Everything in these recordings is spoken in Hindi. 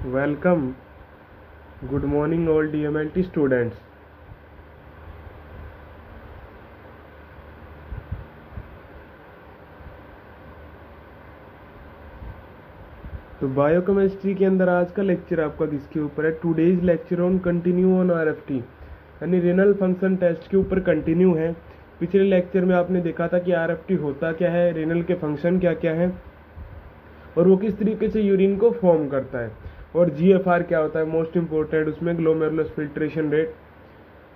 Welcome. Good morning, all DMLT students. तो बायोकेमिस्ट्री के अंदर आज का लेक्चर आपका किसके ऊपर है? Today's lecture on continue on RFT यानी रेनल फंक्शन टेस्ट के ऊपर कंटिन्यू है। पिछले लेक्चर में आपने देखा था कि आरएफटी होता क्या है, रेनल के फंक्शन क्या क्या है और वो किस तरीके से यूरिन को फॉर्म करता है, और जीएफआर क्या होता है मोस्ट इंपॉर्टेंट, उसमें ग्लोमेरुलस फिल्ट्रेशन रेट।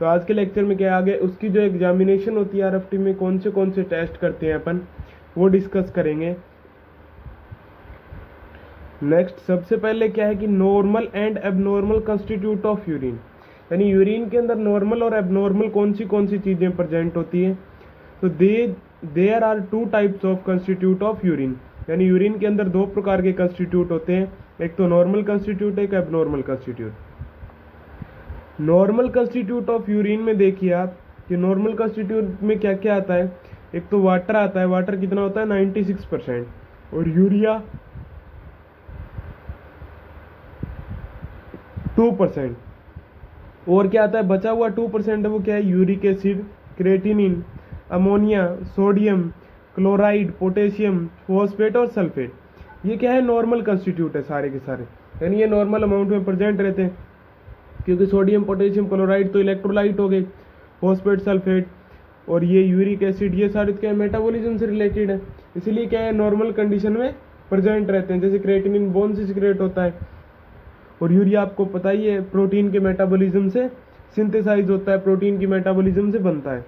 तो आज के लेक्चर में क्या आगे उसकी जो एग्जामिनेशन होती है आरएफटी में कौन से टेस्ट करते हैं अपन, वो डिस्कस करेंगे। नेक्स्ट सबसे पहले क्या है कि normal and abnormal constitute of urine, यानी यूरिन के अंदर नॉर्मल और एबनॉर्मल कौन सी चीज़ें प्रेजेंट होती है। तो there are two types of constitute of urine, यानी यूरिन के अंदर दो प्रकार के कंस्टिट्यूट होते हैं, एक तो नॉर्मल कंस्टिट्यूट, एक abnormal constitute. Normal constitute of urine में देखिए आप कि नॉर्मल कंस्टिट्यूट में क्या क्या आता है। एक तो वाटर आता है, वाटर कितना होता है 96%, और यूरिया 2%। और क्या आता है बचा हुआ 2% है, वो क्या है uric acid, creatinine, ammonia, sodium, chloride, potassium, phosphate और सल्फेट। ये क्या है नॉर्मल कंस्टिट्यूट है सारे के सारे, यानी ये नॉर्मल अमाउंट में प्रेजेंट रहते हैं, क्योंकि सोडियम, पोटेशियम, क्लोराइड तो इलेक्ट्रोलाइट हो गए, फॉस्फेट, सल्फेट और ये यूरिक एसिड, ये सारे क्या है मेटाबॉलिज्म से रिलेटेड है, इसीलिए क्या है नॉर्मल कंडीशन में प्रेजेंट रहते हैं। जैसे क्रेटिनिन बोन से सिक्रेट होता है, और यूरिया आपको पता ही है प्रोटीन के मेटाबॉलिज्म से सिंथेसाइज होता है, प्रोटीन की मेटाबॉलिज्म से बनता है।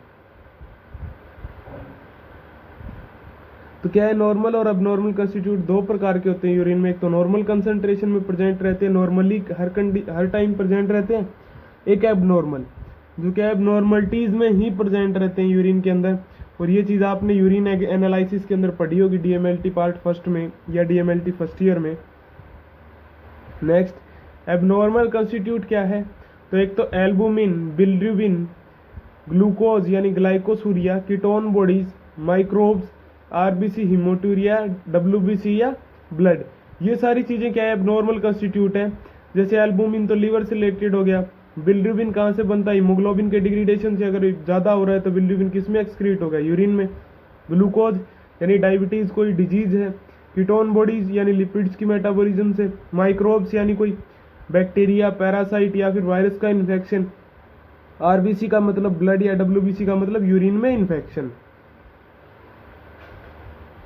तो क्या है नॉर्मल और अबनॉर्मल कंस्टिट्यूट दो प्रकार के होते हैं यूरिन में। एक तो नॉर्मल कंसंट्रेशन में प्रेजेंट रहते हैं, नॉर्मली हर टाइम प्रेजेंट रहते हैं। एक एबनॉर्मल जो क्या है एबनॉर्मलिटीज में ही प्रेजेंट रहते हैं यूरिन के अंदर, और ये चीज़ आपने यूरिन एनालिसिस के अंदर पढ़ी होगी डीएमएलटी पार्ट फर्स्ट में या डीएमएलटी फर्स्ट ईयर में। नेक्स्ट एबनॉर्मल कंस्टिट्यूट क्या है, तो एक तो एल्बुमिन, बिलिरुबिन, ग्लूकोज यानी glycosuria, ketone bodies, microbes, RBC, haematuria, WBC या ब्लड, ये सारी चीज़ें क्या है एबनॉर्मल कंस्टिट्यूट है। जैसे एल्बुमिन तो लीवर से रिलेटेड हो गया, बिलिरुबिन कहाँ से बनता है हीमोग्लोबिन के डिग्रेडेशन से, अगर ज़्यादा हो रहा है तो बिलिरुबिन किस में एक्सक्रीट होगा यूरिन में। ग्लूकोज यानी डायबिटीज़ कोई डिजीज़ है, कीटोन बॉडीज यानी लिपिड्स की मेटाबॉलिज्म से, माइक्रोब्स यानी कोई बैक्टीरिया, पैरासाइट या फिर वायरस का इन्फेक्शन, आरबीसी का मतलब ब्लड या डब्ल्यूबीसी का मतलब यूरिन में इन्फेक्शन।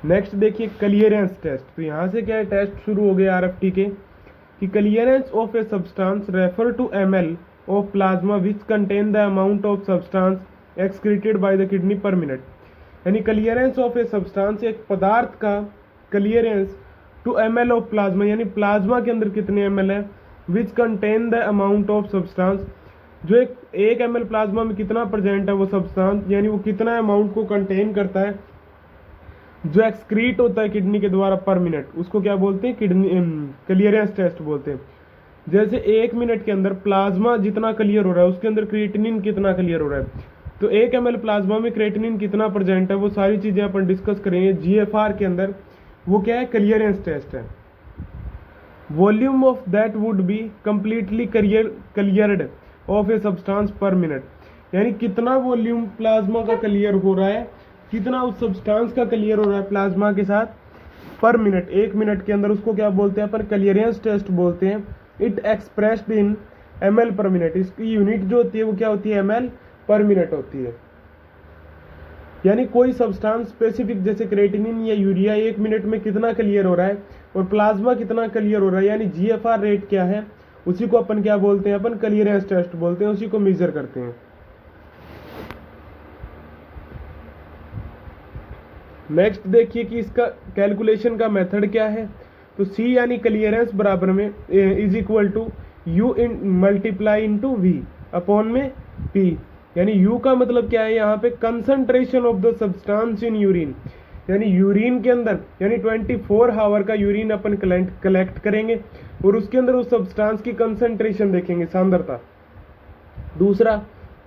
नेक्स्ट देखिए क्लियरेंस टेस्ट। तो यहाँ से क्या है टेस्ट शुरू हो गए आरएफटी के कि clearance of a substance refer to ML of plasma which contain the amount of substance excreted by the kidney per minute, यानी क्लियरेंस ऑफ ए सब्सटेंस एक पदार्थ का clearance to ML of plasma, यानी प्लाज्मा के अंदर कितने एमएल है, which contain the amount of substance, जो एक एमएल प्लाज्मा में कितना प्रेजेंट है वो सब्सटेंस, यानी वो कितना अमाउंट को कंटेन करता है, जो एक्सक्रीट होता है किडनी के द्वारा पर मिनट, उसको क्या बोलते हैं किडनी क्लियरेंस टेस्ट बोलते हैं। जैसे 1 मिनट के अंदर प्लाज्मा जितना क्लियर हो रहा है उसके अंदर क्रिएटिनिन कितना क्लियर हो रहा है, तो 1 ml प्लाज्मा में क्रिएटिनिन कितना प्रेजेंट है, वो सारी चीज़ें अपन डिस्कस करेंगे जीएफआर के अंदर। वो क्या है क्लियरेंस टेस्ट है। Volume of that would be completely cleared of a substance पर मिनट, यानी कितना वॉल्यूम प्लाज्मा का क्लियर हो रहा है, कितना उस सब्सटेंस का क्लियर हो रहा है प्लाज्मा के साथ पर मिनट, 1 मिनट के अंदर, उसको क्या बोलते हैं अपन क्लियरेंस टेस्ट बोलते हैं। It expressed in ml per minute, इसकी यूनिट जो होती है वो क्या होती है ml पर मिनट होती है। यानी कोई सब्सटेंस स्पेसिफिक जैसे क्रेटिनिन या यूरिया 1 मिनट में कितना क्लियर हो रहा है और प्लाज्मा कितना क्लियर हो रहा है, यानी जीएफआर रेट क्या है, उसी को अपन क्या बोलते हैं, अपन क्लियरेंस टेस्ट बोलते हैं, उसी को मेजर करते हैं। नेक्स्ट देखिए कि इसका कैलकुलेशन का मेथड क्या है। तो सी यानी क्लियरेंस बराबर में is equal to U in multiply into V upon में पी, यानी यू का मतलब क्या है यहाँ पे concentration of the substance in urine, यानी यूरिन के अंदर, यानी 24 आवर का यूरिन अपन कलेक्ट करेंगे और उसके अंदर उस सब्सटेंस की कंसंट्रेशन देखेंगे, सांद्रता। दूसरा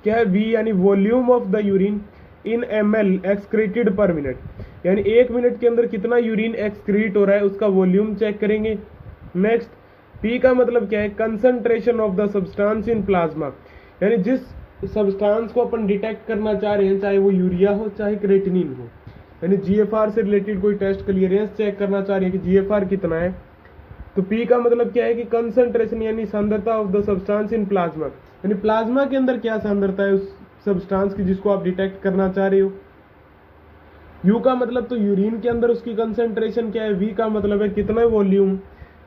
क्या है वी यानी volume of the urine in ml excreted पर मिनट, यानी 1 मिनट के अंदर कितना यूरिन एक्सक्रीट हो रहा है उसका वॉल्यूम चेक करेंगे। नेक्स्ट पी का मतलब क्या है, concentration of the substance in plasma, यानी जिस सब्सटेंस को अपन डिटेक्ट करना चाह रहे हैं, चाहे वो यूरिया हो चाहे क्रेटिनिन हो, यानी जीएफआर से रिलेटेड कोई टेस्ट क्लियरेंस चेक करना चाह रहे हैं कि जीएफआर कितना है, तो पी का मतलब क्या है कि कंसंट्रेशन यानी सांद्रता of the substance in plasma, यानी प्लाज्मा के अंदर क्या सांद्रता है उस सब्सटेंस की जिसको आप डिटेक्ट करना चाह रहे हो। यू का मतलब तो यूरिन के अंदर उसकी कंसंट्रेशन क्या है, वी का मतलब है कितना वॉल्यूम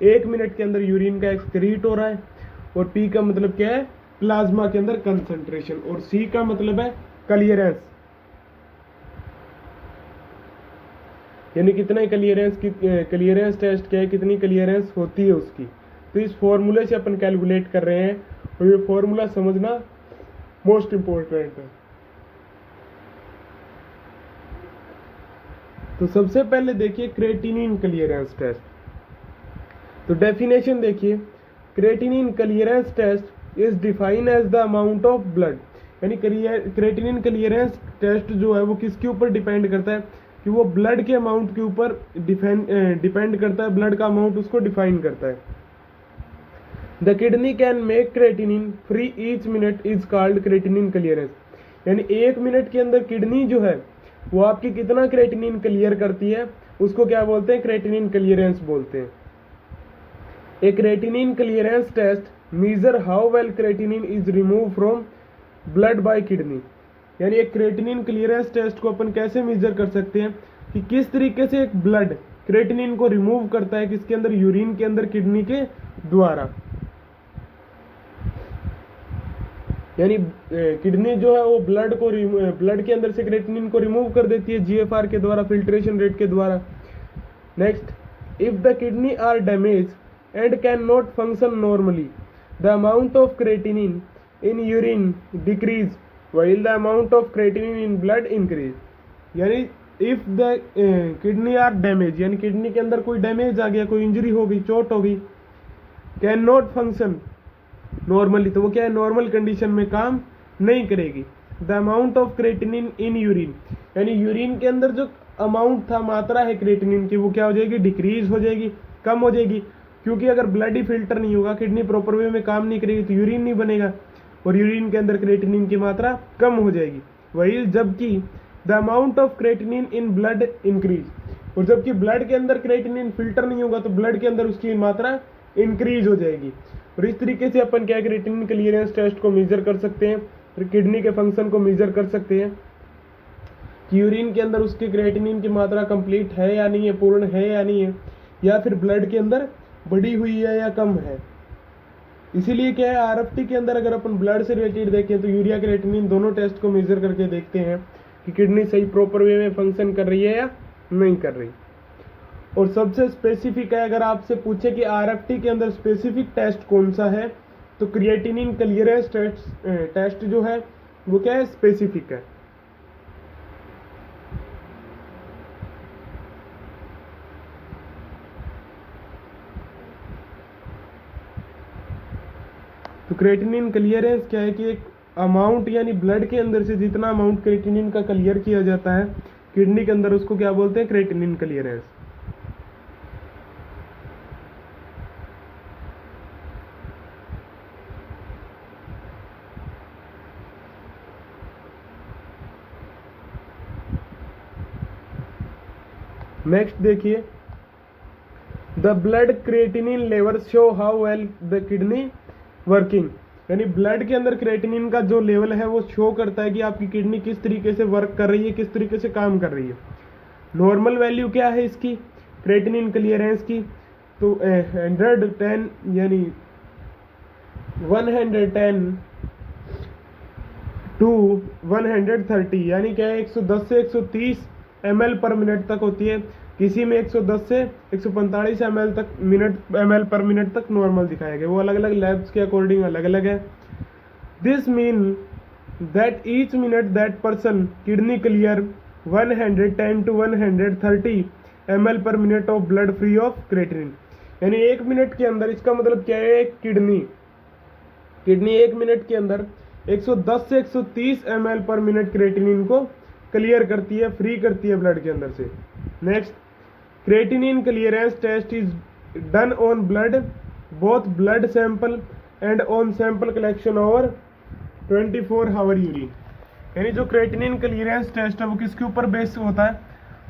1 मिनट के अंदर यूरिन का एक्सक्रीट हो रहा है, और पी का मतलब क्या है, प्लाज्मा के अंदर कंसंट्रेशन, और सी का मतलब है क्लियरेंस, यानी कितना क्लियरेंस, क्लियरेंस टेस्ट क्या है, कितनी क्लियरेंस होती है उसकी। तो इस फॉर्मूले से अपन कैलकुलेट कर रहे हैं, और ये फॉर्मूला समझना मोस्ट इंपॉर्टेंट है। तो सबसे पहले देखिए क्रेटिनिन क्लियरेंस टेस्ट। तो डेफिनेशन देखिए, creatinine clearance test is define as the amount of blood, यानी क्रेटिनिन क्लियरेंस टेस्ट जो है वो किसके ऊपर डिपेंड करता है, कि वो ब्लड के अमाउंट के ऊपर डिपेंड करता है, ब्लड का अमाउंट उसको डिफाइन करता है। The kidney can make creatinine free each minute is called creatinine clearance, यानी 1 मिनट के अंदर किडनी जो है वो आपकी कितना क्रेटिनिन क्लियर करती है, उसको क्या बोलते हैं, क्रेटिनिन क्लियरेंस बोलते हैं। A creatinine clearance test measure how well creatinine is remove from blood by kidney, यानी एक क्रेटिनिन क्लियरेंस टेस्ट को अपन कैसे मेजर कर सकते हैं कि किस तरीके से एक ब्लड क्रेटिनिन को रिमूव करता है, किसके अंदर, यूरिन के अंदर, किडनी के द्वारा। यानी किडनी जो है वो ब्लड के अंदर से क्रेटिनिन को रिमूव कर देती है जीएफआर के द्वारा, फिल्ट्रेशन रेट के द्वारा। Next, if the kidney are damage and can not function normally, the amount of creatinine in urine decrease while the amount of creatinine in blood increase, यानी if the kidney are damage, यानी किडनी के अंदर कोई डैमेज आ गया, कोई इंजरी हो गई, चोट हो गई, कैन नॉट फंक्शन नॉर्मली, तो वो क्या है, नॉर्मल कंडीशन में काम नहीं करेगी। The amount of creatinine in urine, यानी यूरिन के अंदर जो अमाउंट था, मात्रा है क्रेटिनिन की, वो क्या हो जाएगी, डिक्रीज हो जाएगी, कम हो जाएगी, क्योंकि अगर ब्लड ही फिल्टर नहीं होगा, किडनी प्रॉपर वे में काम नहीं करेगी, तो यूरिन नहीं बनेगा, और यूरिन के अंदर क्रेटिनिन की मात्रा कम हो जाएगी। वही जबकि the amount of creatinine in blood increase, और जबकि ब्लड के अंदर क्रेटिनिन फिल्टर नहीं होगा तो ब्लड के अंदर उसकी मात्रा इंक्रीज हो जाएगी। और इस तरीके से अपन क्या क्रेटिनिन क्लियरेंस टेस्ट को मेजर कर सकते हैं, फिर किडनी के फंक्शन को मेजर कर सकते हैं कि यूरिन के अंदर उसकी क्रेटिनिन की मात्रा कंप्लीट है या नहीं है, पूर्ण है या नहीं है, या फिर ब्लड के अंदर बढ़ी हुई है या कम है। इसीलिए क्या है, आरएफटी के अंदर अगर अपन ब्लड से रिलेटेड देखें तो यूरिया क्रेटिनिन दोनों टेस्ट को मेजर करके देखते हैं कि किडनी सही प्रॉपर वे में फंक्शन कर रही है या नहीं कर रही। और सबसे स्पेसिफिक है, अगर आपसे पूछे कि आरएफटी के अंदर स्पेसिफिक टेस्ट कौन सा है, तो क्रिएटिनिन क्लियरेंस टेस्ट जो है वो क्या है, स्पेसिफिक है। तो क्रेटिनिन क्लियरेंस क्या है कि एक अमाउंट, यानी ब्लड के अंदर से जितना अमाउंट क्रेटिनिन का क्लियर किया जाता है किडनी के अंदर, उसको क्या बोलते हैं, क्रेटिनिन क्लियरेंस। नेक्स्ट देखिए, the blood creatinine level show how well the kidney working, यानी ब्लड के अंदर क्रेटिनिन का जो लेवल है वो शो करता है कि आपकी किडनी किस तरीके से वर्क कर रही है, किस तरीके से काम कर रही है। नॉर्मल वैल्यू क्या है इसकी, क्रेटिनिन क्लियरेंस की, तो 110 यानी 110 टू 130, यानी क्या है 110 से 130 ml पर मिनट तक होती है। किसी में 110 से 145 ml पर मिनट तक नॉर्मल दिखाया गया, वो अलग अलग लैब्स के अकॉर्डिंग अलग अलग है। This mean that each minute that person kidney clear 110 to 130 ml per minute of blood free of creatinine, यानी 1 मिनट के अंदर, इसका मतलब क्या है, किडनी 1 मिनट के अंदर 110 से 130 ml पर मिनट क्रेटिनिन को क्लियर करती है, फ्री करती है ब्लड के अंदर से। Next, creatinine clearance test is done on blood both blood sample and on sample collection over 24 hour urine. यानी जो क्रेटिनिन क्लियरेंस टेस्ट है वो किसके ऊपर बेस होता है,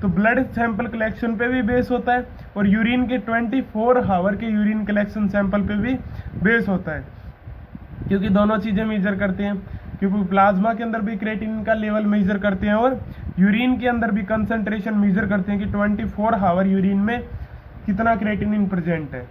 तो ब्लड सैंपल कलेक्शन पे भी बेस होता है और यूरिन के 24 आवर के यूरिन कलेक्शन सैंपल पे भी बेस होता है, क्योंकि दोनों चीज़ें मेजर करते हैं, क्योंकि प्लाज्मा के अंदर भी क्रेटिनिन का लेवल मेजर करते हैं और यूरिन के अंदर भी कंसंट्रेशन मेजर करते हैं कि 24 आवर यूरिन में कितना क्रेटिनिन प्रेजेंट है।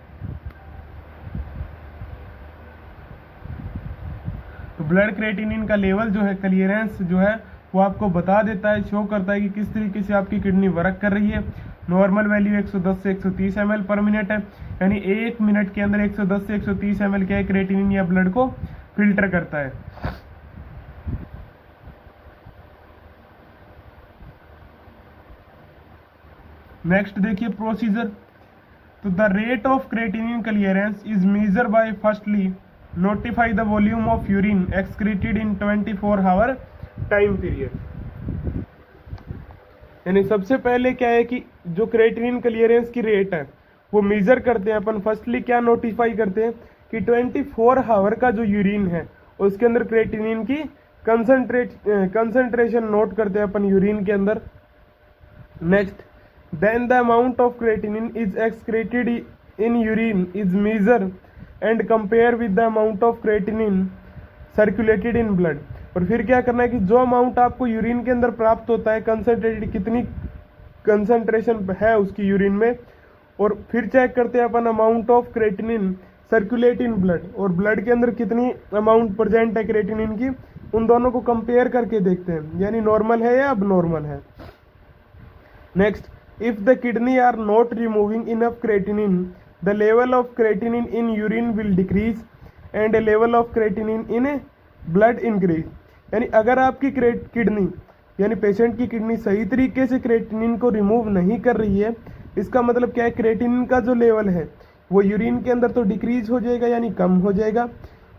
तो ब्लड क्रेटिनिन का लेवल जो है, क्लियरेंस जो है वो आपको बता देता है, शो करता है कि किस तरीके से आपकी किडनी वर्क कर रही है। नॉर्मल वैल्यू 110 से 130 ml पर मिनट है, यानी 1 मिनट के अंदर 110 से 130 ml क्या है, क्रेटिनिन या ब्लड को फिल्टर करता है। नेक्स्ट देखिए प्रोसीजर। तो the rate of creatinine clearance is measure by firstly notify the volume of urine excreted in 24 hour time period. यानी सबसे पहले क्या है कि जो क्रेटिनिन क्लियरेंस की रेट है वो मेजर करते हैं अपन। फर्स्टली क्या नोटिफाई करते हैं कि 24 आवर का जो यूरिन है उसके अंदर क्रेटिनिन की कंसंट्रेशन नोट करते हैं अपन यूरिन के अंदर। Next, then the amount of creatinine is excreted in urine is measured and compare with the amount of creatinine circulated in blood। और फिर क्या करना है कि जो अमाउंट आपको यूरिन के अंदर प्राप्त होता है, कंसंट्रेटेड कितनी कंसंट्रेशन है उसकी यूरिन में, और फिर चेक करते हैं अपन amount of creatinine circulate in blood, और ब्लड के अंदर कितनी अमाउंट प्रेजेंट है क्रेटिनिन की, उन दोनों को कंपेयर करके देखते हैं, यानी नॉर्मल है या अब नॉर्मल है। Next, if the kidney are not removing enough creatinine, the level of creatinine in urine will decrease and the level of creatinine in blood increase। यानी अगर आपकी किडनी यानी पेशेंट की किडनी सही तरीके से क्रेटिनिन को रिमूव नहीं कर रही है, इसका मतलब क्या है, क्रेटिनिन का जो लेवल है वो यूरिन के अंदर तो डिक्रीज हो जाएगा यानी कम हो जाएगा,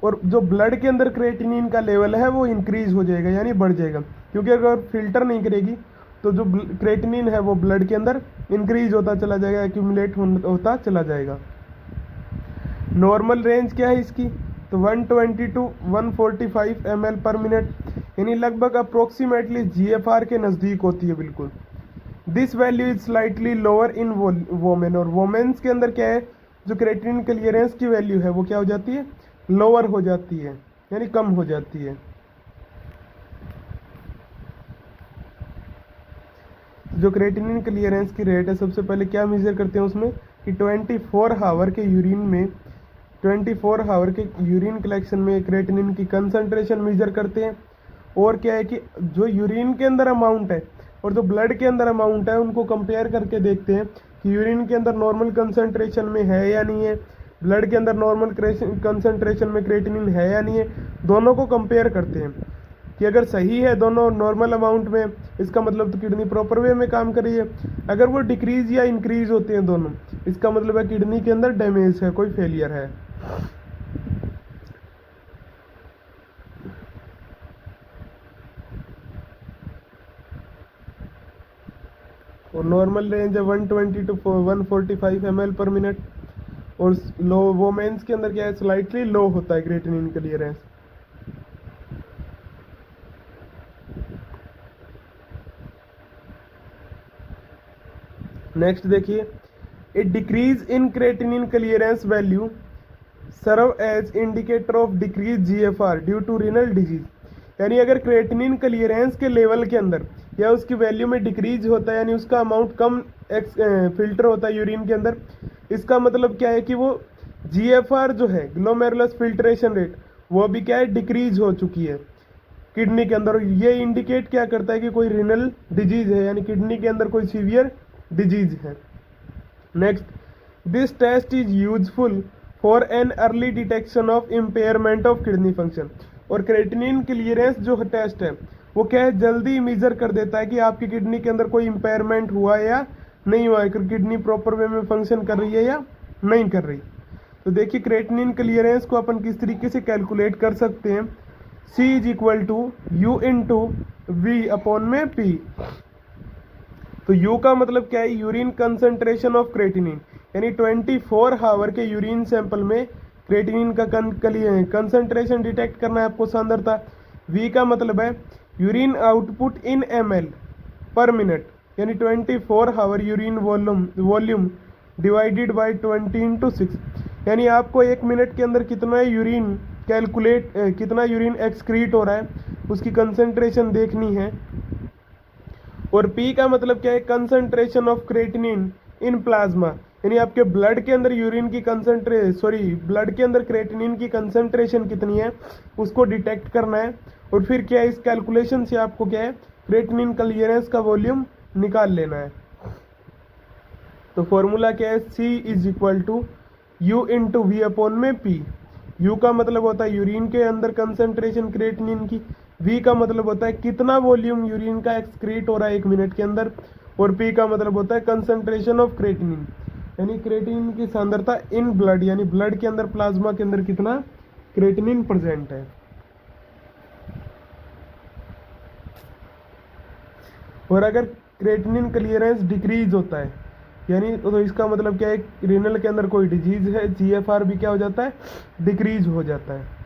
और जो ब्लड के अंदर क्रेटिनिन का लेवल है वो इंक्रीज हो जाएगा यानी बढ़ जाएगा, क्योंकि अगर फिल्टर नहीं करेगी तो जो क्रेटिनिन है वो ब्लड के अंदर इंक्रीज होता चला जाएगा, एक्यूमुलेट होता चला जाएगा। नॉर्मल रेंज क्या है इसकी, तो 120 टू 145 ml पर मिनट, यानी लगभग अप्रोक्सीमेटली GFR के नज़दीक होती है बिल्कुल। This value is slightly lower in women, और वोमेन्स के अंदर क्या है, जो क्रेटिनिन क्लियरेंस की वैल्यू है वो क्या हो जाती है, लोअर हो जाती है यानी कम हो जाती है। जो क्रेटिनिन क्लियरेंस की रेट है, सबसे पहले क्या मेजर करते हैं उसमें कि 24 आवर के यूरिन में, 24 आवर के यूरिन कलेक्शन में क्रेटिनिन की कंसंट्रेशन मेजर करते हैं, और क्या है कि जो यूरिन के अंदर अमाउंट है और जो ब्लड के अंदर अमाउंट है उनको कंपेयर करके देखते हैं कि यूरिन के अंदर नॉर्मल कंसंट्रेशन में है या नहीं है, ब्लड के अंदर नॉर्मल कंसंट्रेशन में क्रेटिनिन है या नहीं है, दोनों को कंपेयर करते हैं कि अगर सही है दोनों नॉर्मल अमाउंट में, इसका मतलब तो किडनी प्रॉपर वे में काम कर रही है। अगर वो डिक्रीज या इंक्रीज होते हैं दोनों, इसका मतलब है किडनी के अंदर डैमेज है, कोई फेलियर है। और नॉर्मल रेंज है 120 टू 145 ml पर मिनट, और लो वोमेन्स के अंदर क्या है, स्लाइटली लो होता है क्रेटिनिन क्लियरेंस। नेक्स्ट देखिए, a decrease in creatinine clearance value serve as indicator of decrease GFR due to renal disease. यानी अगर क्रेटिनिन क्लियरेंस के लेवल के अंदर या उसकी वैल्यू में डिक्रीज होता है, यानी उसका अमाउंट कम फिल्टर होता है यूरिन के अंदर, इसका मतलब क्या है कि वो GFR जो है, ग्लोमेरुलस फिल्ट्रेशन रेट, वो भी क्या है, डिक्रीज हो चुकी है किडनी के अंदर। ये इंडिकेट क्या करता है कि कोई रीनल डिजीज है, यानी किडनी के अंदर कोई सीवियर डिजीज है। Next, this test is useful for an early detection of impairment of kidney function. और क्रेटिनिन क्लियरेंस जो टेस्ट है वो क्या है, जल्दी मेजर कर देता है कि आपकी किडनी के अंदर कोई इम्पेयरमेंट हुआ है या नहीं हुआ है, किडनी प्रॉपर वे में फंक्शन कर रही है या नहीं कर रही। तो देखिए क्रेटिनिन क्लियरेंस को अपन किस तरीके से कैलकुलेट कर सकते हैं, C is equal to U into V upon में P। तो U का मतलब क्या है, यूरिन कंसंट्रेशन ऑफ क्रेटिनिन, यानी 24 आवर के यूरिन सैंपल में क्रेटिनिन का कंसंट्रेशन डिटेक्ट करना है आपको, सांद्रता। वी का मतलब है urine output in ml per minute, यानी 24 hour urine volume divided by 20/6, यानी आपको 1 मिनट के अंदर कितना यूरिन कितना यूरिन एक्सक्रीट हो रहा है उसकी कंसंट्रेशन देखनी है। और पी का मतलब क्या है, concentration of creatinine in plasma, यानी आपके ब्लड के अंदर ब्लड के अंदर क्रेटिनिन की कंसंट्रेशन कितनी है उसको डिटेक्ट करना है। और फिर क्या है, इस कैलकुलेशन से आपको क्या है, क्रेटिनिन क्लियरेंस का वॉल्यूम निकाल लेना है। तो फॉर्मूला क्या है, C is equal to U into V upon में P। U का मतलब होता है यूरिन के अंदर कंसंट्रेशन क्रेटिनिन की, V का मतलब होता है कितना वॉल्यूम यूरिन का एक्सक्रीट हो रहा है 1 मिनट के अंदर, और P का मतलब होता है कंसंट्रेशन ऑफ क्रेटिनिन, यानी क्रेटिनिन की सांद्रता इन ब्लड, यानी ब्लड के अंदर प्लाज्मा के अंदर कितना क्रेटिनिन प्रेजेंट है। और अगर क्रेटिनिन क्लियरेंस डिक्रीज होता है, यानी तो इसका मतलब क्या है, रीनल के अंदर कोई डिजीज है, GFR भी क्या हो जाता है, डिक्रीज हो जाता है।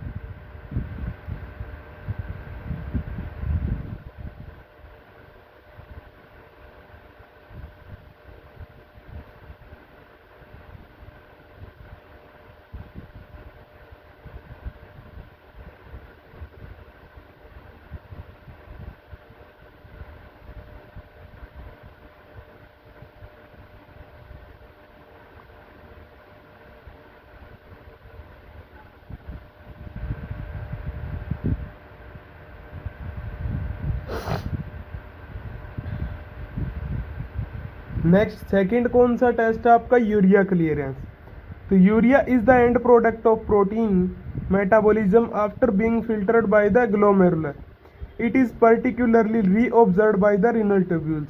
नेक्स्ट सेकंड कौन सा टेस्ट है आपका, यूरिया क्लियरेंस। तो urea is the end product of protein metabolism after being filtered by the glomerular, it is particularly reabsorbed by the renal tubules,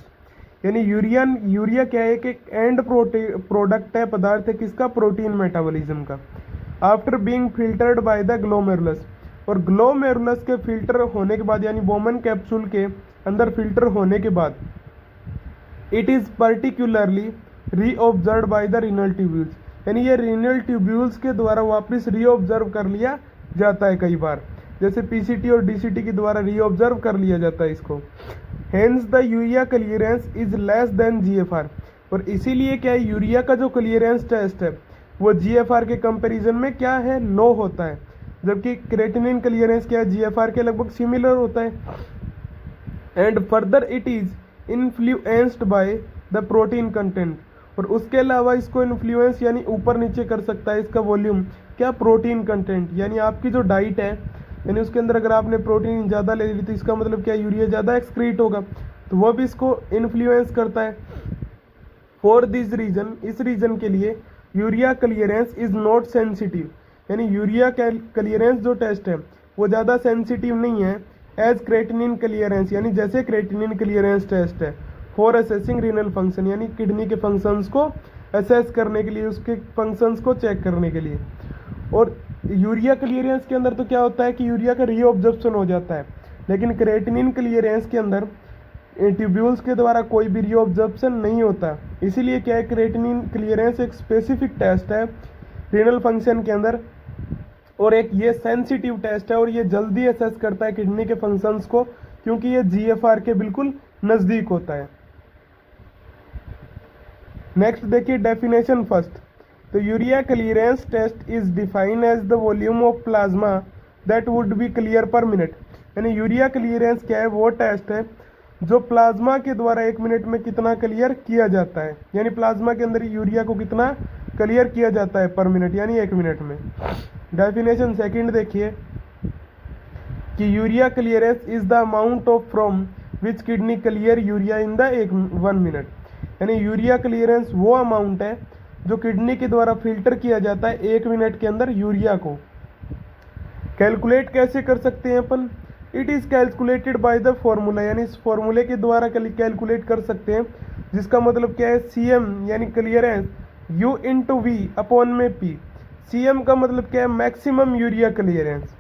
यानी यूरिया क्या है कि एंड प्रोडक्ट है, पदार्थ है किसका, प्रोटीन मेटाबॉलिज्म का, after being filtered by the glomerulus, और ग्लोमेरुलस के फिल्टर होने के बाद, यानी बोमन कैप्सूल के अंदर फिल्टर होने के बाद, it is particularly reabsorbed by the renal tubules, यानी ये रीनल ट्यूब्यूल्स के द्वारा वापस रीऑब्जर्व कर लिया जाता है कई बार, जैसे पीसीटी और डीसीटी के द्वारा रीऑब्जर्व कर लिया जाता है इसको। Hence the urea clearance is less then GFR, और इसीलिए क्या है, यूरिया का जो क्लियरेंस टेस्ट है वो जीएफआर के कंपैरिजन में क्या है, लो होता है, जबकि क्रेटिनिन क्लियरेंस क्या है, जीएफआर के लगभग सिमिलर होता है। And further it is influenced by the protein content, और उसके अलावा इसको इन्फ्लुएंस यानी ऊपर नीचे कर सकता है इसका वॉल्यूम क्या, प्रोटीन कंटेंट, यानी आपकी जो डाइट है, यानी उसके अंदर अगर आपने प्रोटीन ज़्यादा ले ली तो इसका मतलब क्या, यूरिया ज़्यादा एक्सक्रीट होगा, तो वो भी इसको इन्फ्लुएंस करता है। फॉर दिस रीजन, इस रीजन के लिए urea clearance is not sensitive, यानी यूरिया क्लियरेंस जो टेस्ट है वो ज़्यादा सेंसिटिव नहीं है एज क्रेटिनिन क्लियरेंस, यानी जैसे क्रेटिनिन क्लियरेंस टेस्ट है फॉर असेसिंग रीनल फंक्शन, यानी किडनी के फंक्शंस को असेस करने के लिए, उसके फंक्शंस को चेक करने के लिए। और यूरिया क्लियरेंस के अंदर तो क्या होता है कि यूरिया का रीऑब्जर्प्शन हो जाता है, लेकिन क्रेटिनिन क्लियरेंस के अंदर ट्यूब्यूल्स के द्वारा कोई भी रीऑब्जर्प्शन नहीं होता, इसीलिए क्या है, क्रेटिनिन क्लियरेंस एक स्पेसिफिक टेस्ट है रीनल फंक्शन के अंदर, और एक ये सेंसिटिव टेस्ट है, और ये जल्दी असेस करता है किडनी के फंक्शंस को, क्योंकि ये जीएफआर के बिल्कुल नज़दीक होता है। नेक्स्ट देखिए डेफिनेशन फर्स्ट, तो urea clearance test is defined as the volume of plasma that would be clear per minute, यानी यूरिया क्लियरेंस क्या है, वो टेस्ट है जो प्लाज्मा के द्वारा 1 मिनट में कितना क्लियर किया जाता है, यानी प्लाज्मा के अंदर यूरिया को कितना क्लियर किया जाता है पर मिनट, यानी 1 मिनट में। डेफिनेशन सेकंड देखिए कि urea clearance is the amount of from which kidney clear urea in the 1 minute, यानी यूरिया क्लियरेंस वो अमाउंट है जो किडनी के द्वारा फिल्टर किया जाता है 1 मिनट के अंदर यूरिया को। कैलकुलेट कैसे कर सकते हैं अपन, it is calculated by the formula, यानी इस फॉर्मूले के द्वारा कैलकुलेट कर सकते हैं, जिसका मतलब क्या है, CM यानी clearance U into V upon में P। CM का मतलब क्या है, मैक्सिमम यूरिया क्लियरेंस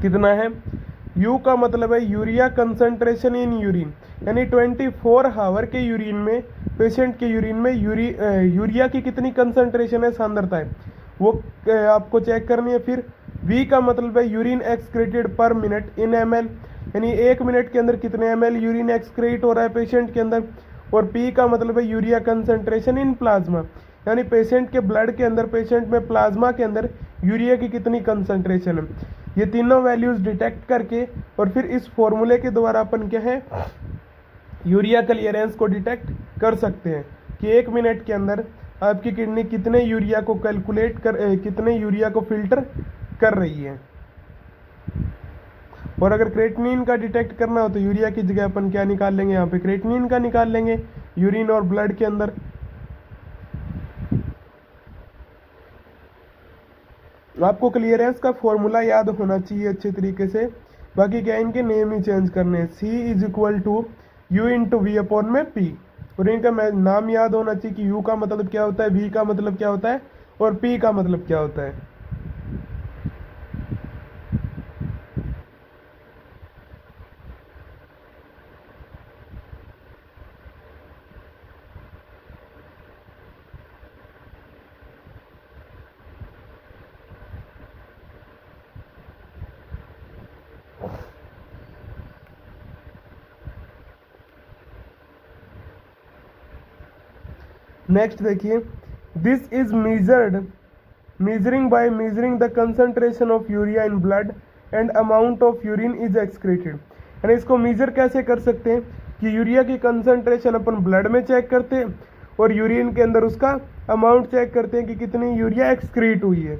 कितना है, U का मतलब है यूरिया कंसंट्रेशन इन यूरिन, यानी 24 आवर के यूरिन में, पेशेंट के यूरिन में यूरिया की कितनी कंसंट्रेशन है, सांद्रता है, वो आपको चेक करनी है। फिर V का मतलब है यूरिन एक्सक्रीटेड पर मिनट इन ml, यानी 1 मिनट के अंदर कितने ml यूरिन एक्सक्रीट हो रहा है पेशेंट के अंदर। और P का मतलब है यूरिया कंसंट्रेशन इन प्लाज्मा, यानी पेशेंट के ब्लड के अंदर, पेशेंट में प्लाज्मा के अंदर यूरिया की कितनी कंसंट्रेशन है। ये तीनों वैल्यूज डिटेक्ट करके और फिर इस फॉर्मूले के द्वारा अपन क्या है, यूरिया क्लियरेंस को डिटेक्ट कर सकते हैं कि 1 मिनट के अंदर आपकी किडनी कितने यूरिया को कितने यूरिया को फिल्टर कर रही है। और अगर क्रेटिनिन का डिटेक्ट करना हो तो यूरिया की जगह अपन क्या निकाल लेंगे, यहाँ पे क्रेटिनिन का निकाल लेंगे यूरिन और ब्लड के अंदर। आपको क्लियरेंस का फॉर्मूला याद होना चाहिए अच्छे तरीके से, बाकी क्या इनके नेम ही चेंज करने हैं। C is equal to U into V upon में P, और इनका नाम याद होना चाहिए कि U का मतलब क्या होता है, V का मतलब क्या होता है और P का मतलब क्या होता है। नेक्स्ट देखिए, this is measuring the concentration of urea in blood and amount of urine is excreted. यानी इसको मेजर कैसे कर सकते हैं कि यूरिया की कंसंट्रेशन अपन ब्लड में चेक करते हैं और यूरिन के अंदर उसका अमाउंट चेक करते हैं कि कितनी यूरिया एक्सक्रीट हुई है।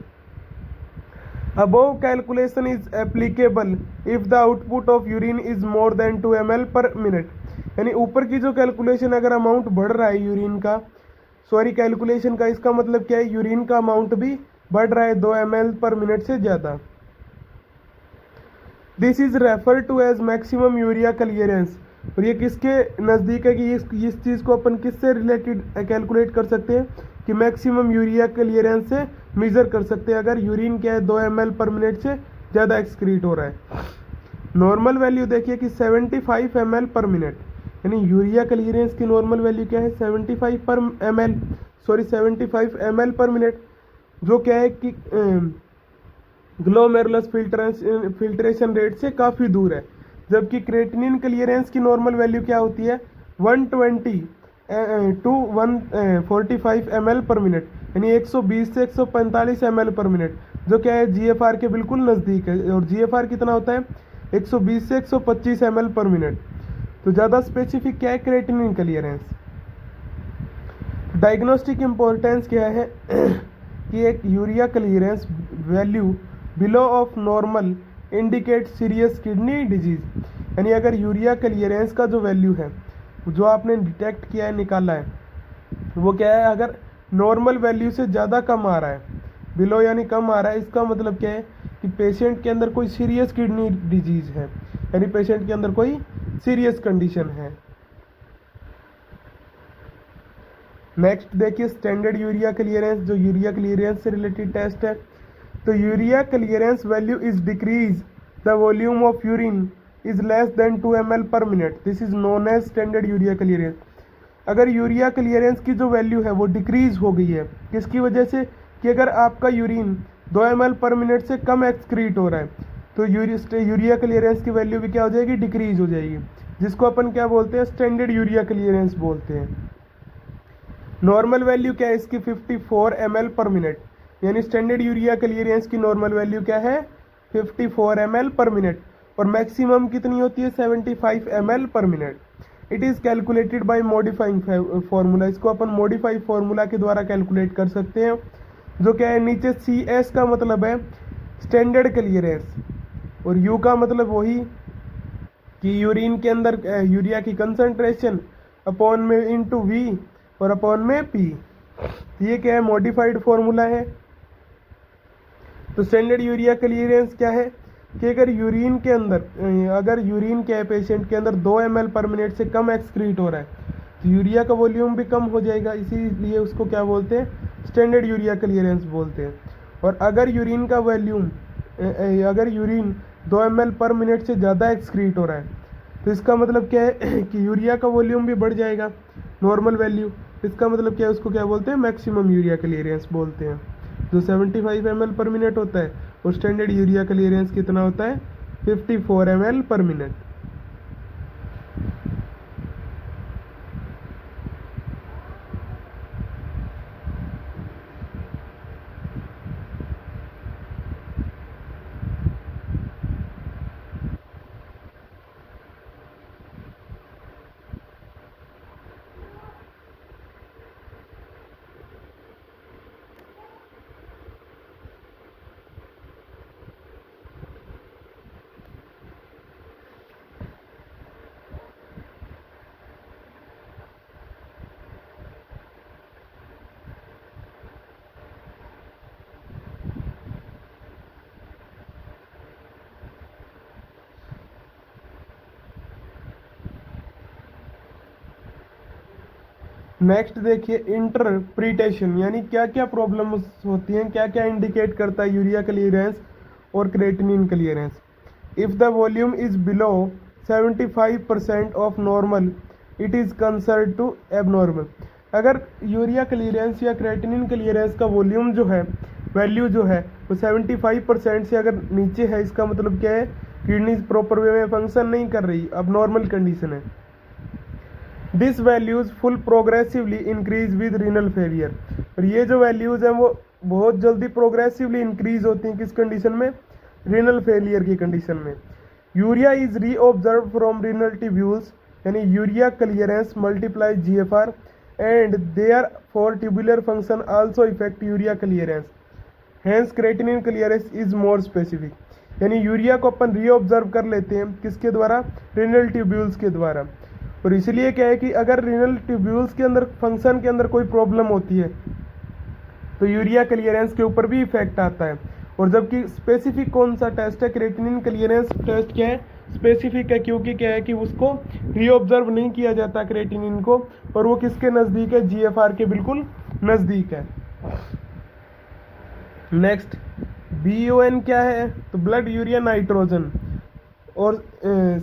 Above calculation is applicable if the output of urine is more than 2 ml per minute। यानी ऊपर की जो कैलकुलेशन, अगर अमाउंट बढ़ रहा है यूरिन का, कैलकुलेशन का, इसका मतलब क्या है, यूरिन का अमाउंट भी बढ़ रहा है 2 ml पर मिनट से ज़्यादा। This is refer to as maximum urea clearance. और ये किसके नज़दीक है कि इस चीज़ को अपन किससे रिलेटेड कैलकुलेट कर सकते हैं कि मैक्सिमम यूरिया क्लियरेंस से मेजर कर सकते हैं अगर यूरिन क्या है 2 ml पर मिनट से ज़्यादा एक्सक्रीट हो रहा है। नॉर्मल वैल्यू देखिए कि 75 ml पर मिनट, यानी यूरिया क्लियरेंस की नॉर्मल वैल्यू क्या है 75 ml पर मिनट, जो क्या है कि ग्लोमेरुलस फिल्ट्रेशन रेट से काफ़ी दूर है। जबकि क्रेटिनिन क्लियरेंस की नॉर्मल वैल्यू क्या होती है 120 टू 145 ml पर मिनट, यानी 120 से 145 ml पर मिनट, जो क्या है GFR के बिल्कुल नज़दीक है। और GFR कितना होता है 120 से 125 ml पर मिनट। तो ज़्यादा स्पेसिफिक क्या है क्रेटिनिन क्लियरेंस। डायग्नोस्टिक इम्पोर्टेंस क्या है कि एक urea clearance value below of normal indicate serious kidney disease. यानी अगर यूरिया क्लियरेंस का जो वैल्यू है, जो आपने डिटेक्ट किया है, निकाला है, वो क्या है, अगर नॉर्मल वैल्यू से ज़्यादा कम आ रहा है, बिलो यानी कम आ रहा है, इसका मतलब क्या है कि पेशेंट के अंदर कोई सीरियस किडनी डिजीज है, यानी पेशेंट के अंदर कोई सीरियस कंडीशन है। नेक्स्ट देखिए स्टैंडर्ड यूरिया क्लियरेंस, जो यूरिया क्लियरेंस से रिलेटेड टेस्ट है। तो urea clearance value is decrease the volume of urine is less than 2 ml per minute, this is known as standard urea clearance. अगर यूरिया क्लियरेंस की जो वैल्यू है वो डिक्रीज हो गई है, किसकी वजह से, कि अगर आपका यूरिन 2 ml पर मिनट से कम एक्सक्रीट हो रहा है, तो यूरिया क्लियरेंस की वैल्यू भी क्या हो जाएगी, डिक्रीज हो जाएगी, जिसको अपन क्या बोलते हैं, स्टैंडर्ड यूरिया क्लियरेंस बोलते हैं। नॉर्मल वैल्यू क्या है इसकी 54 ml पर मिनट, यानी स्टैंडर्ड यूरिया क्लियरेंस की नॉर्मल वैल्यू क्या है 54 ml पर मिनट, और मैक्सिमम कितनी होती है 75 ml per minute. It is calculated by modifying formula, इसको अपन मॉडिफाइड फार्मूला के द्वारा कैलकुलेट कर सकते हैं, जो क्या है नीचे CS का मतलब है स्टैंडर्ड क्लियरेंस, और U का मतलब वही कि यूरिन के अंदर यूरिया की कंसंट्रेशन अपॉन में इंटू V और अपॉन में P। ये क्या है, मॉडिफाइड फॉर्मूला है। तो स्टैंडर्ड यूरिया क्लियरेंस क्या है कि अगर यूरिन क्या है पेशेंट के अंदर 2 ml पर मिनट से कम एक्सक्रीट हो रहा है, तो यूरिया का वॉल्यूम भी कम हो जाएगा, इसीलिए उसको क्या बोलते हैं, स्टैंडर्ड यूरिया क्लियरेंस बोलते हैं। और अगर यूरिन 2 ml पर मिनट से ज़्यादा एक्सक्रीट हो रहा है, तो इसका मतलब क्या है कि यूरिया का वॉल्यूम भी बढ़ जाएगा नॉर्मल वैल्यू। इसका मतलब क्या है, उसको क्या बोलते हैं, मैक्सिमम यूरिया क्लियरेंस बोलते हैं, जो 75 ml पर मिनट होता है। और स्टैंडर्ड यूरिया क्लियरेंस कितना होता है, 54 ml पर मिनट। नेक्स्ट देखिए इंटरप्रिटेशन, यानी क्या क्या प्रॉब्लम्स होती हैं, क्या क्या इंडिकेट करता है यूरिया क्लियरेंस और creatinine clearance. If the volume is below 75% of normal it is considered to abnormal. अगर यूरिया क्लियरेंस या क्रेटिनिन क्लियरेंस का वॉल्यूम जो है, वैल्यू जो है वो 75% से अगर नीचे है, इसका मतलब क्या है, किडनी प्रॉपर वे में फंक्शन नहीं कर रही, अब नॉर्मल कंडीशन है। This values full progressively increase with renal failure. और ये जो वैल्यूज हैं वो बहुत जल्दी प्रोग्रेसिवली इंक्रीज होती हैं किस कंडीशन में, रीनल फेलियर की कंडीशन में। Urea is reabsorb from renal tubules, यानी urea clearance multiply GFR and therefore tubular function also effect urea clearance, hence creatinine clearance is more specific. यानी यूरिया को अपन री ऑब्जर्व कर लेते हैं किसके द्वारा, रीनल ट्यूब्यूल्स के द्वारा। और इसलिए क्या है कि अगर रीनल ट्यूब्यूल्स के अंदर फंक्शन के अंदर कोई प्रॉब्लम होती है तो यूरिया क्लियरेंस के ऊपर भी इफेक्ट आता है। और जबकि स्पेसिफिक कौन सा टेस्ट है, क्रेटिनिन क्लियरेंस टेस्ट क्या है, स्पेसिफिक है, क्योंकि क्या है कि उसको रीऑब्जर्व नहीं किया जाता क्रेटिनिन को, और वो किसके नज़दीक है, GFR के बिल्कुल नज़दीक है। नेक्स्ट BUN क्या है, तो ब्लड यूरिया नाइट्रोजन। और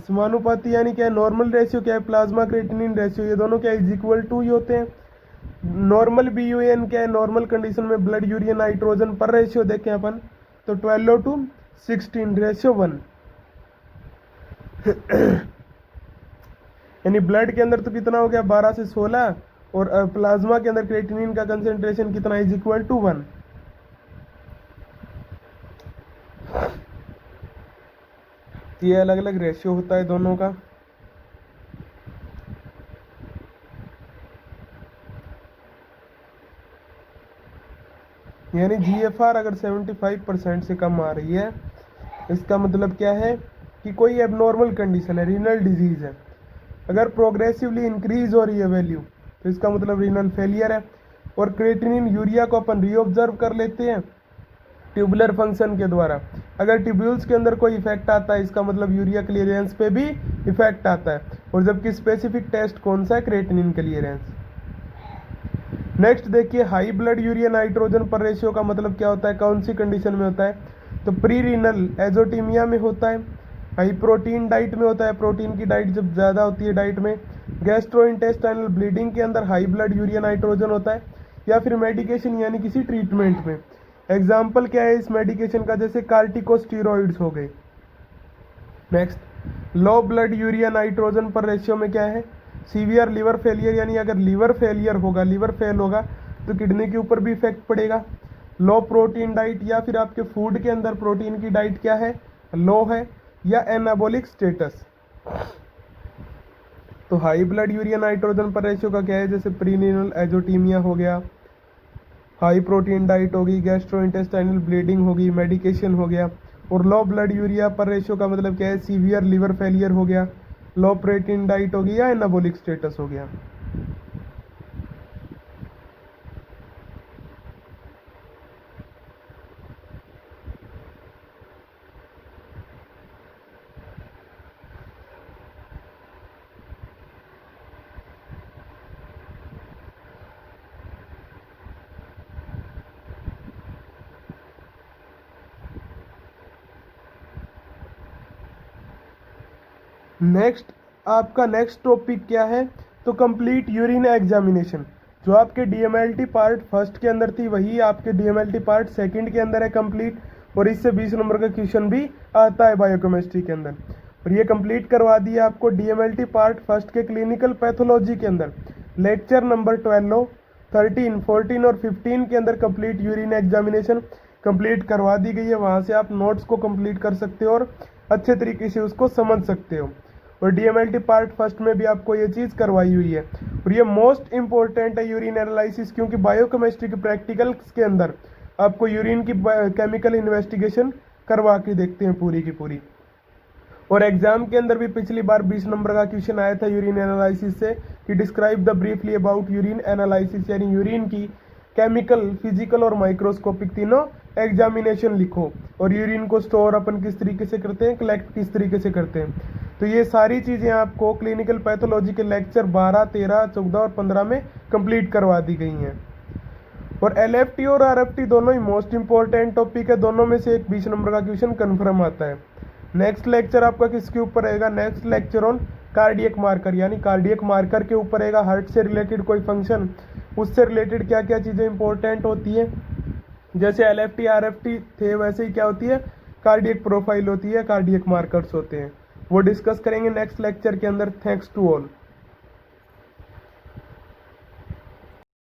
समानुपाती यानी क्या है, नॉर्मल रेशियो क्या है, प्लाज्मा क्रेटिनिन रेशियो, ये दोनों क्या इज इक्वल टू ही होते हैं। नॉर्मल BUN क्या है, नॉर्मल कंडीशन में ब्लड यूरिया नाइट्रोजन पर रेशियो देखें अपन तो 12:16 यानी ब्लड के अंदर तो कितना हो गया, 12 से 16, और प्लाज्मा के अंदर क्रेटिनिन का कंसेंट्रेशन कितना, इज इक्वल टू 1। ये अलग अलग रेशियो होता है दोनों का। यानी GFR अगर 75% से कम आ रही है, इसका मतलब क्या है कि कोई एबनॉर्मल कंडीशन है, रीनल डिजीज है। अगर प्रोग्रेसिवली इंक्रीज हो रही है वैल्यू तो इसका मतलब रीनल फेलियर है। और क्रेटिनिन यूरिया को अपन रीऑब्जर्व कर लेते हैं ट्यूबुलर फंक्शन के द्वारा। अगर ट्यूब्यूल्स के अंदर कोई इफेक्ट आता है, इसका मतलब यूरिया क्लियरेंस पे भी इफेक्ट आता है। और जबकि स्पेसिफिक टेस्ट कौन सा है, क्रेटिनिन क्लियरेंस। नेक्स्ट देखिए हाई ब्लड यूरिया नाइट्रोजन पर रेशियो का मतलब क्या होता है, कौन सी कंडीशन में होता है, तो प्री रीनल एजोटीमिया में होता है, हाई प्रोटीन डाइट में होता है, प्रोटीन की डाइट जब ज़्यादा होती है डाइट में, गैस्ट्रोइंटेस्टाइनल ब्लीडिंग के अंदर हाई ब्लड यूरिया नाइट्रोजन होता है, या फिर मेडिकेशन यानी किसी ट्रीटमेंट में। एग्जाम्पल क्या है इस मेडिकेशन का, जैसे कार्टिकोस्टीरॉइड्स हो गए। Next low blood urea nitrogen पर रेशियो में क्या है, सीवियर लिवर फेलियर, यानी अगर लिवर फेलियर होगा, लिवर फेल होगा तो किडनी के ऊपर भी इफेक्ट पड़ेगा। लो प्रोटीन डाइट, या फिर आपके फूड के अंदर प्रोटीन की डाइट क्या है, लो है, या एनाबॉलिक स्टेटस। तो हाई ब्लड यूरिया नाइट्रोजन पर रेशियो का क्या है, जैसे प्रीनीनल एजोटीमिया हो गया, हाई प्रोटीन डाइट होगी, गैस्ट्रोइंटेस्टाइनल ब्लीडिंग होगी, मेडिकेशन हो गया। और लो ब्लड यूरिया पर रेशियो का मतलब क्या है, सीवियर लिवर फेलियर हो गया, लो प्रोटीन डाइट होगी, या एनाबॉलिक स्टेटस हो गया। नेक्स्ट आपका नेक्स्ट टॉपिक क्या है, तो कंप्लीट यूरिन एग्जामिनेशन। जो आपके डीएमएलटी पार्ट फर्स्ट के अंदर थी वही आपके डीएमएलटी पार्ट सेकंड के अंदर है कंप्लीट, और इससे 20 नंबर का क्वेश्चन भी आता है बायोकेमिस्ट्री के अंदर। और ये कंप्लीट करवा दिया आपको डीएमएलटी पार्ट फर्स्ट के क्लिनिकल पैथोलॉजी के अंदर लेक्चर नंबर 12, 13, 14 और 15 के अंदर कंप्लीट यूरिन एग्जामिनेशन कंप्लीट करवा दी गई है। वहाँ से आप नोट्स को कंप्लीट कर सकते हो और अच्छे तरीके से उसको समझ सकते हो। और डीएमएलटी पार्ट फर्स्ट में भी आपको ये चीज़ करवाई हुई है। और ये मोस्ट इंपॉर्टेंट है यूरिन एनालिसिस, क्योंकि बायोकेमिस्ट्री के प्रैक्टिकल्स के अंदर आपको यूरिन की केमिकल इन्वेस्टिगेशन करवा के देखते हैं पूरी की पूरी। और एग्जाम के अंदर भी पिछली बार 20 नंबर का क्वेश्चन आया था यूरिन एनालिसिस से कि describe the briefly about urine analysis, यानी यूरिन की केमिकल, फिजिकल और माइक्रोस्कोपिक तीनों एग्जामिनेशन लिखो। और यूरिन को स्टोर अपन किस तरीके से करते हैं, कलेक्ट किस तरीके से करते हैं। तो ये सारी चीज़ें आपको क्लिनिकल पैथोलॉजी के लेक्चर 12, 13, 14 और 15 में कंप्लीट करवा दी गई हैं। और एलएफटी और आरएफटी दोनों ही मोस्ट इंपॉर्टेंट टॉपिक है, दोनों में से एक 20 नंबर का क्वेश्चन कन्फर्म आता है। नेक्स्ट लेक्चर आपका किसके ऊपर रहेगा, next lecture on cardiac marker, यानी कार्डियक मार्कर के ऊपर रहेगा। हार्ट से रिलेटेड कोई फंक्शन, उससे रिलेटेड क्या क्या चीज़ें इंपॉर्टेंट होती है, जैसे एलएफटी आरएफटी थे वैसे ही क्या होती है, कार्डियक प्रोफाइल होती है, कार्डियक मार्कर्स होते हैं। वो डिस्कस करेंगे नेक्स्ट लेक्चर के अंदर। Thanks to all.